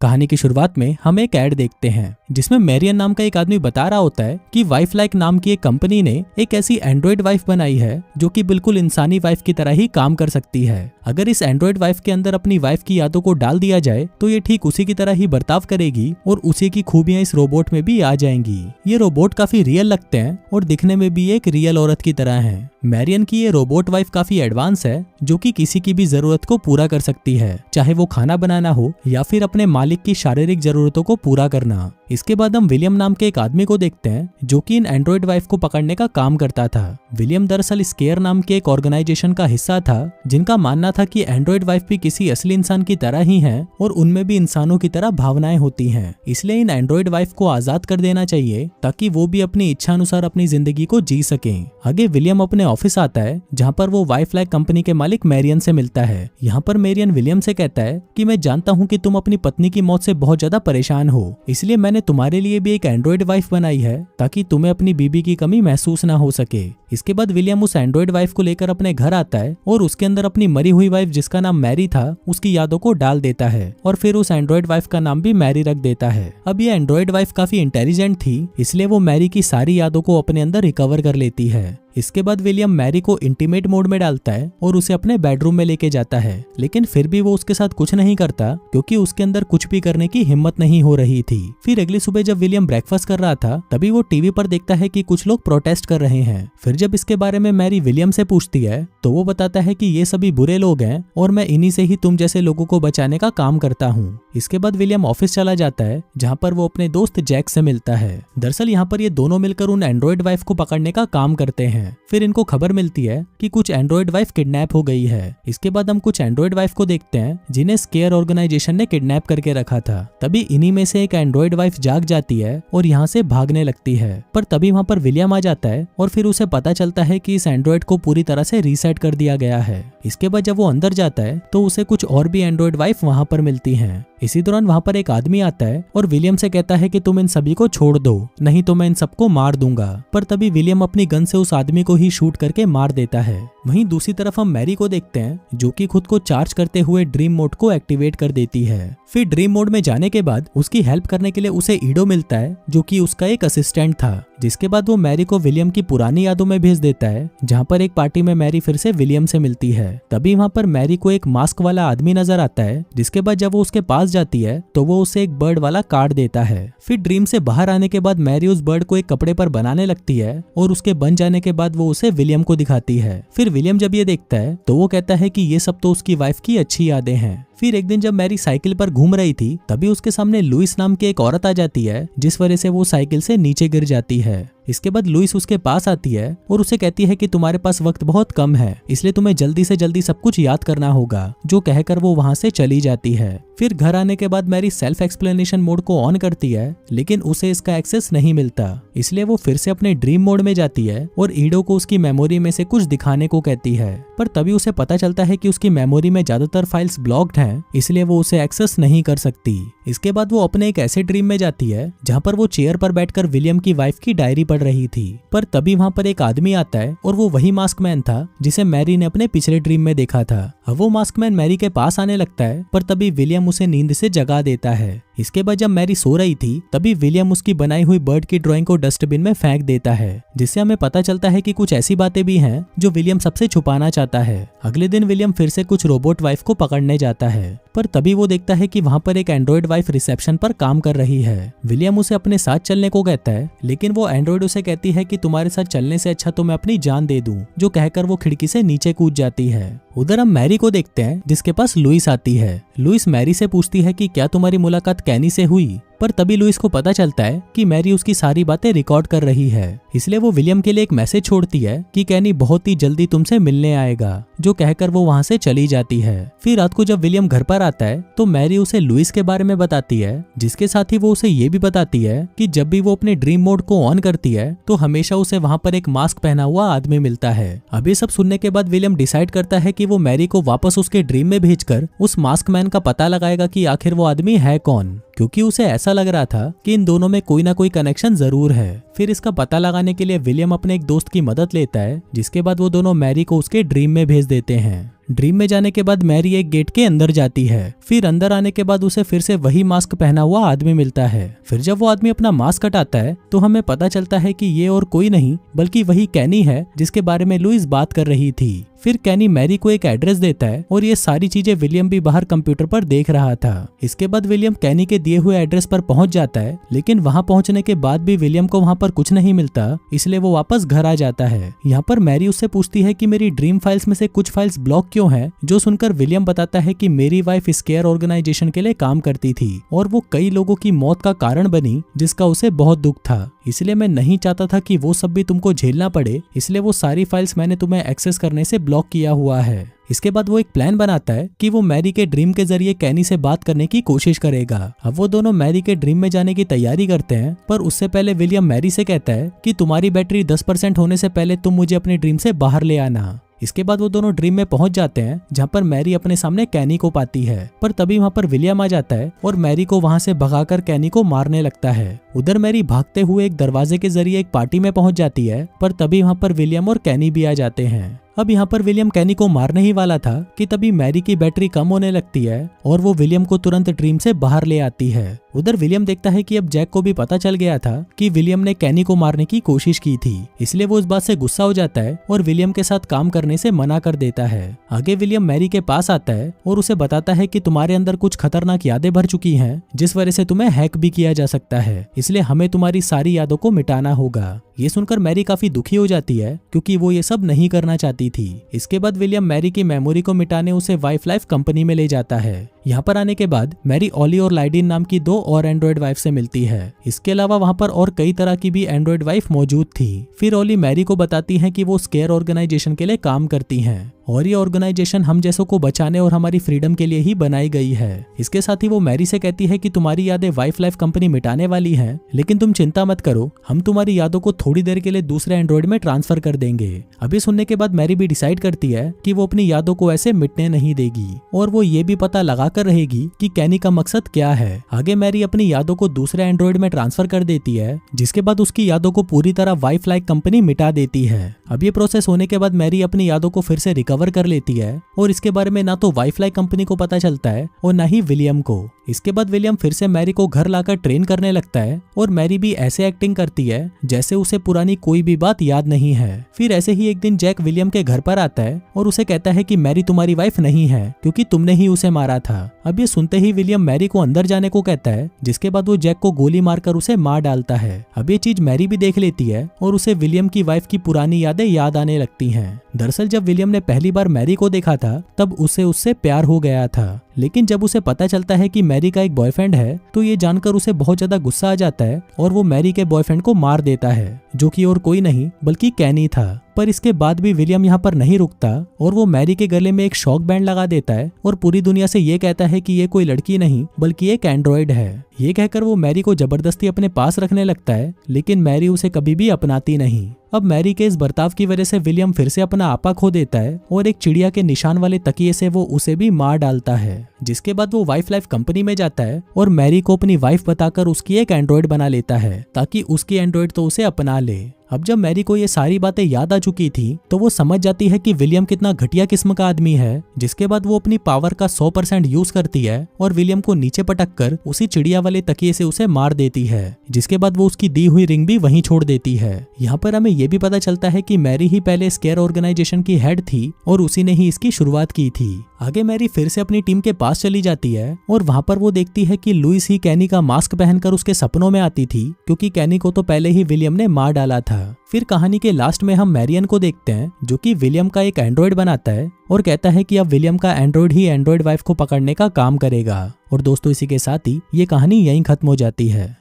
कहानी की शुरुआत में हम एक ऐड देखते हैं जिसमें मैरियन नाम का एक आदमी बता रहा होता है कि वाइफ लाइक नाम की एक कंपनी ने एक ऐसी एंड्रॉइड वाइफ बनाई है जो कि बिल्कुल इंसानी वाइफ की तरह ही काम कर सकती है। अगर इस एंड्रॉइड वाइफ के अंदर अपनी वाइफ की यादों को डाल दिया जाए तो ये ठीक उसी की तरह ही बर्ताव करेगी और उसी की खूबियां इस रोबोट में भी आ जाएंगी। ये रोबोट काफी रियल लगते हैं और दिखने में भी एक रियल औरत की तरह है। मैरियन की ये रोबोट वाइफ काफी एडवांस है जो कि किसी की भी जरूरत को पूरा कर सकती है, चाहे वो खाना बनाना हो या फिर अपने मालिक की शारीरिक जरूरतों को पूरा करना। इसके बाद हम विलियम नाम के एक आदमी को देखते हैं जो कि इन एंड्रॉइड वाइफ को पकड़ने का काम करता था। विलियम दरअसल स्केयर नाम के एक ऑर्गेनाइजेशन का हिस्सा था जिनका मानना था कि एंड्रॉइड वाइफ भी किसी असली इंसान की तरह ही हैं और उनमें भी इंसानों की तरह भावनाएं होती हैं। इसलिए इन एंड्रॉइड वाइफ को आजाद कर देना चाहिए ताकि वो भी अपनी इच्छा अनुसार अपनी जिंदगी को जी सकें। आगे विलियम अपने ऑफिस आता है जहाँ पर वो वाइफ लाइक कंपनी के मालिक मैरियन से मिलता है। यहाँ पर मैरियन विलियम से कहता है कि मैं जानता हूँ कि तुम अपनी पत्नी की मौत से बहुत ज्यादा परेशान हो, इसलिए मैंने तुम्हारे लिए भी एक एंड्रॉइड वाइफ बनाई है ताकि तुम्हें अपनी बीबी की कमी महसूस ना हो सके। इसके बाद विलियम उस एंड्रॉइड वाइफ को लेकर अपने घर आता है और उसके अंदर अपनी मरी हुई वाइफ जिसका नाम मैरी था उसकी यादों को डाल देता है और फिर उस एंड्रॉइड वाइफ का नाम भी मैरी रख देता है। अब ये एंड्रॉइड वाइफ काफी इंटेलिजेंट थी, इसलिए वो मैरी की सारी यादों को अपने अंदर रिकवर कर लेती है। इसके बाद विलियम मैरी को इंटीमेट मोड में डालता है और उसे अपने बेडरूम में लेके जाता है, लेकिन फिर भी वो उसके साथ कुछ नहीं करता क्योंकि उसके अंदर कुछ भी करने की हिम्मत नहीं हो रही थी। फिर अगली सुबह जब विलियम ब्रेकफास्ट कर रहा था तभी वो टीवी पर देखता है कि कुछ लोग प्रोटेस्ट कर रहे हैं। फिर जब इसके बारे में मैरी विलियम से पूछती है तो वो बताता है कि ये सभी बुरे लोग हैं और मैं इन्हीं से ही तुम जैसे लोगों को बचाने का काम करता हूँ। इसके बाद विलियम ऑफिस चला जाता है जहाँ पर वो अपने दोस्त जैक से मिलता है। दरअसल यहाँ पर ये दोनों मिलकर उन एंड्रॉइड वाइफ को पकड़ने का काम करते हैं। फिर इनको खबर मिलती है कि कुछ एंड्रॉइड वाइफ किडनैप हो गई है। इसके बाद हम कुछ एंड्रॉइड वाइफ को देखते हैं जिन्हें स्केयर ऑर्गेनाइजेशन ने किडनैप करके रखा था। तभी इन्हीं में से एक एंड्रॉइड वाइफ जाग जाती है और यहाँ से भागने लगती है, पर तभी वहाँ पर विलियम आ जाता है और फिर उसे पता चलता है कि इस एंड्रॉइड को पूरी तरह से रीसेट कर दिया गया है। इसके बाद जब वो अंदर जाता है तो उसे कुछ और भी एंड्रॉइड वाइफ वहाँ पर मिलती हैं। इसी दौरान वहाँ पर एक आदमी आता है और विलियम से कहता है कि तुम इन सभी को छोड़ दो, नहीं तो मैं इन सबको मार दूंगा। पर तभी विलियम अपनी गन से उस आदमी को ही शूट करके मार देता है। वहीं दूसरी तरफ हम मैरी को देखते हैं जो कि खुद को चार्ज करते हुए ड्रीम मोड को एक्टिवेट कर देती है। फिर ड्रीम मोड में जाने के बाद उसकी हेल्प करने के लिए उसे ईडो मिलता है जो कि उसका एक असिस्टेंट था। जिसके बाद वो मैरी को विलियम की पुरानी यादों में भेज देता है जहाँ पर एक पार्टी में मैरी फिर से विलियम से मिलती है। तभी वहाँ पर मैरी को एक मास्क वाला आदमी नजर आता है, जिसके बाद जब वो उसके पास जाती है तो वो उसे एक बर्ड वाला कार्ड देता है। फिर ड्रीम से बाहर आने के बाद मैरी उस बर्ड को एक कपड़े पर बनाने लगती है और उसके बन जाने के बाद वो उसे विलियम को दिखाती है। फिर विलियम जब ये देखता है तो वो कहता है कि ये सब तो उसकी वाइफ की अच्छी यादें हैं। फिर एक दिन जब मैरी साइकिल पर घूम रही थी तभी उसके सामने लुइस नाम की एक औरत आ जाती है, जिस वजह से वो साइकिल से नीचे गिर जाती है। इसके बाद लुइस उसके पास आती है और उसे कहती है कि तुम्हारे पास वक्त बहुत कम है, इसलिए तुम्हें जल्दी से जल्दी सब कुछ याद करना होगा, जो कहकर वो वहां से चली जाती है। फिर घर आने के बाद मैरी सेल्फ एक्सप्लेनेशन मोड को ऑन करती है, लेकिन उसे इसका एक्सेस नहीं मिलता, इसलिए वो फिर से अपने ड्रीम मोड में जाती है और ईडो को उसकी मेमोरी में से कुछ दिखाने को कहती है। पर तभी उसे पता चलता है कि उसकी मेमोरी में ज्यादातर फाइल्स ब्लॉक्ड हैं, इसलिए वो उसे एक्सेस नहीं कर सकती। इसके बाद वो अपने एक ऐसे ड्रीम में जाती है जहाँ पर वो चेयर पर बैठकर विलियम की वाइफ की डायरी पढ़ रही थी। पर तभी वहाँ पर एक आदमी आता है और वो वही मास्कमैन था जिसे मैरी ने अपने पिछले ड्रीम में देखा था। अब वो मास्कमैन मैरी के पास आने लगता है, पर तभी विलियम उसे नींद से जगा देता है। इसके बाद जब मैरी सो रही थी तभी विलियम उसकी बनाई हुई बर्ड की ड्राइंग को डस्टबिन में फेंक देता है, जिससे हमें पता चलता है कि कुछ ऐसी बातें भी हैं जो विलियम सबसे छुपाना चाहता है। अगले दिन विलियम फिर से कुछ रोबोट वाइफ को पकड़ने जाता है, पर तभी वो देखता है कि वहाँ पर एक एंड्रॉइड वाइफ रिसेप्शन पर काम कर रही है। विलियम उसे अपने साथ चलने को कहता है, लेकिन वो एंड्रॉइड उसे कहती है कि तुम्हारे साथ चलने से अच्छा तो मैं अपनी जान दे दूं, जो कहकर वो खिड़की से नीचे कूद जाती है। उधर हम मैरी को देखते हैं जिसके पास लुइस आती है। लुइस मैरी से पूछती है कि क्या तुम्हारी मुलाकात कैनी से हुई, पर तभी लुइस को पता चलता है कि मैरी उसकी सारी बातें रिकॉर्ड कर रही है, इसलिए वो विलियम के लिए एक मैसेज छोड़ती है कि कैनी बहुत ही जल्दी तुमसे मिलने आएगा, जो कहकर वो वहाँ से चली जाती है। फिर रात को जब विलियम घर पर आता है तो मैरी उसे लुइस के बारे में बताती है, जिसके साथ ही वो उसे ये भी बताती है कि जब भी वो अपने ड्रीम मोड को ऑन करती है तो हमेशा उसे वहाँ पर एक मास्क पहना हुआ आदमी मिलता है। अब ये सब सुनने के बाद विलियम डिसाइड करता है कि वो मैरी को वापस उसके ड्रीम में भेजकर उस मास्क मैन का पता लगाएगा कि आखिर वो आदमी है कौन, क्योंकि उसे ऐसा लग रहा था कि इन दोनों में कोई ना कोई कनेक्शन जरूर है। फिर इसका पता लगाने के लिए विलियम अपने एक दोस्त की मदद लेता है, जिसके बाद वो दोनों मैरी को उसके ड्रीम में भेज देते हैं। ड्रीम में जाने के बाद मैरी एक गेट के अंदर जाती है। फिर अंदर आने के बाद उसे फिर से वही मास्क पहना हुआ आदमी मिलता है। फिर जब वो आदमी अपना मास्क हटाता है तो हमें पता चलता है कि ये और कोई नहीं बल्कि वही कैनी है जिसके बारे में लुइस बात कर रही थी। फिर कैनी मैरी को एक एड्रेस देता है और ये सारी चीजें विलियम भी बाहर कंप्यूटर पर देख रहा था। इसके बाद विलियम कैनी के दिए हुए एड्रेस पर पहुंच जाता है, लेकिन वहां पहुंचने के बाद भी विलियम को वहां पर कुछ नहीं मिलता, इसलिए वो वापस घर आ जाता है। यहाँ पर मैरी उससे पूछती है कि मेरी ड्रीम फाइल्स में से कुछ फाइल्स ब्लॉक क्यों हैं, जो सुनकर विलियम बताता है कि मेरी वाइफ स्केयर ऑर्गेनाइजेशन के लिए काम करती थी और वो कई लोगों की मौत का कारण बनी, जिसका उसे बहुत दुख था। इसलिए मैं नहीं चाहता था कि वो सब भी तुमको झेलना पड़े, इसलिए वो सारी फाइल्स मैंने तुम्हें एक्सेस करने से ब्लॉक किया हुआ है। इसके बाद वो एक प्लान बनाता है कि वो मैरी के ड्रीम के जरिए कैनी से बात करने की कोशिश करेगा। अब वो दोनों मैरी के ड्रीम में जाने की तैयारी करते हैं, पर उससे पहले विलियम मैरी से कहता है कि तुम्हारी बैटरी 10% होने से पहले तुम मुझे अपने ड्रीम से बाहर ले आना। इसके बाद वो दोनों ड्रीम में पहुंच जाते हैं, जहां पर मैरी अपने सामने कैनी को पाती है, पर तभी वहां पर विलियम आ जाता है और मैरी को वहां से भगाकर कैनी को मारने लगता है। उधर मैरी भागते हुए एक दरवाजे के जरिए एक पार्टी में पहुंच जाती है, पर तभी वहां पर विलियम और कैनी भी आ जाते हैं। अब यहाँ पर विलियम कैनी को मारने ही वाला था कि तभी मैरी की बैटरी कम होने लगती है और वो विलियम को तुरंत ड्रीम से बाहर ले आती है। उधर विलियम देखता है कि अब जैक को भी पता चल गया था कि विलियम ने कैनी को मारने की कोशिश की थी, इसलिए वो इस बात से गुस्सा हो जाता है और विलियम के साथ काम करने से मना कर देता है। आगे विलियम मैरी के पास आता है और उसे बताता है कि तुम्हारे अंदर कुछ खतरनाक यादें भर चुकी हैं, जिस वजह से तुम्हें हैक भी किया जा सकता है, इसलिए हमें तुम्हारी सारी यादों को मिटाना होगा। ये सुनकर मैरी काफी दुखी हो जाती है क्योंकि वो ये सब नहीं करना चाहती थी। इसके बाद विलियम मैरी की मेमोरी को मिटाने उसे वाइफ लाइफ कंपनी में ले जाता है। यहाँ पर आने के बाद मैरी ऑली और लाइडिन नाम की 2 और एंड्रॉइड वाइफ से मिलती है। इसके अलावा वहाँ पर और कई तरह की भी एंड्रॉइड वाइफ मौजूद थी। फिर ऑली मैरी को बताती है कि वो स्केयर ऑर्गेनाइजेशन के लिए काम करती हैं और ये ऑर्गेनाइजेशन हम जैसों को बचाने और हमारी फ्रीडम के लिए ही बनाई गई है। इसके साथ ही वो मैरी से कहती है कि तुम्हारी यादें वाइफ लाइफ कंपनी मिटाने वाली हैं, लेकिन तुम चिंता मत करो, हम तुम्हारी यादों को थोड़ी देर के लिए दूसरे एंड्रॉइड में ट्रांसफर कर देंगे। अभी सुनने के बाद मैरी भी डिसाइड करती है कि वो अपनी यादों को ऐसे मिटने नहीं देगी और वो ये भी पता लगा कर रहेगी कि कैनी का मकसद क्या है। आगे मैरी अपनी यादों को दूसरे एंड्रॉइड में ट्रांसफर कर देती है, जिसके बाद उसकी यादों को पूरी तरह वाइफ लाइफ कंपनी मिटा देती है। अब ये प्रोसेस होने के बाद मैरी अपनी यादों को फिर से रिकवर कर लेती है और इसके बारे में ना तो वाइफ लाइफ कंपनी को पता चलता है और ना ही विलियम को। इसके बाद विलियम फिर से मैरी को घर लाकर ट्रेन करने लगता है और मैरी भी ऐसे एक्टिंग करती है जैसे उसे पुरानी कोई भी बात याद नहीं है। फिर ऐसे ही एक दिन जैक विलियम के घर पर आता है और उसे कहता है कि मैरी तुम्हारी वाइफ नहीं है क्योंकि तुमने ही उसे मारा था। अब ये सुनते ही विलियम मैरी को अंदर जाने को कहता है, जिसके बाद वो जैक को गोली मारकर उसे मार डालता है। अब ये चीज मैरी भी देख लेती है और उसे विलियम की वाइफ की पुरानी यादें याद आने लगती हैं। दरअसल जब विलियम ने पहली बार मैरी को देखा था तब उसे उससे प्यार हो गया था, लेकिन जब उसे पता चलता है कि मैरी का एक बॉयफ्रेंड है तो ये जानकर उसे बहुत ज्यादा गुस्सा आ जाता है और वो मैरी के बॉयफ्रेंड को मार देता है, जो कि और कोई नहीं बल्कि कैनी था। पर इसके बाद भी विलियम यहाँ पर नहीं रुकता और वो मैरी के गले में एक शॉक बैंड लगा देता है और पूरी दुनिया से ये कहता है कि ये कोई लड़की नहीं बल्कि एक एंड्रॉइड है। ये कहकर वो मैरी को जबरदस्ती अपने पास रखने लगता है, लेकिन मैरी उसे कभी भी अपनाती नहीं। अब मैरी के इस बर्ताव की वजह से विलियम फिर से अपना आपा खो देता है और एक चिड़िया के निशान वाले तकिए से वो उसे भी मार डालता है। जिसके बाद वो वाइफ लाइफ कंपनी में जाता है और मैरी को अपनी वाइफ बताकर उसकी एक एंड्रॉइड बना लेता है ताकि उसकी एंड्रॉइड तो उसे अपना ले। अब जब मैरी को ये सारी बातें याद आ चुकी थी तो वो समझ जाती है कि विलियम कितना घटिया किस्म का आदमी है। जिसके बाद वो अपनी पावर का 100% यूज करती है और विलियम को नीचे पटक कर उसी चिड़िया वाले तकिए से उसे मार देती है। जिसके बाद वो उसकी दी हुई रिंग भी वहीं छोड़ देती है। यहाँ पर हमें ये भी पता चलता है कि मैरी ही पहले स्केयर ऑर्गेनाइजेशन की हेड थी और उसी ने ही इसकी शुरुआत की थी। आगे मैरी फिर से अपनी टीम के पास चली जाती है और वहां पर वो देखती है कि लुइस ही कैनी का मास्क पहनकर उसके सपनों में आती थी, क्योंकि कैनी को तो पहले ही विलियम ने मार डाला था। फिर कहानी के लास्ट में हम मैरियन को देखते हैं, जो कि विलियम का एक एंड्रॉइड बनाता है और कहता है कि अब विलियम का एंड्रॉइड ही एंड्रॉइड वाइफ को पकड़ने का काम करेगा। और दोस्तों, इसी के साथ ही ये कहानी यहीं खत्म हो जाती है।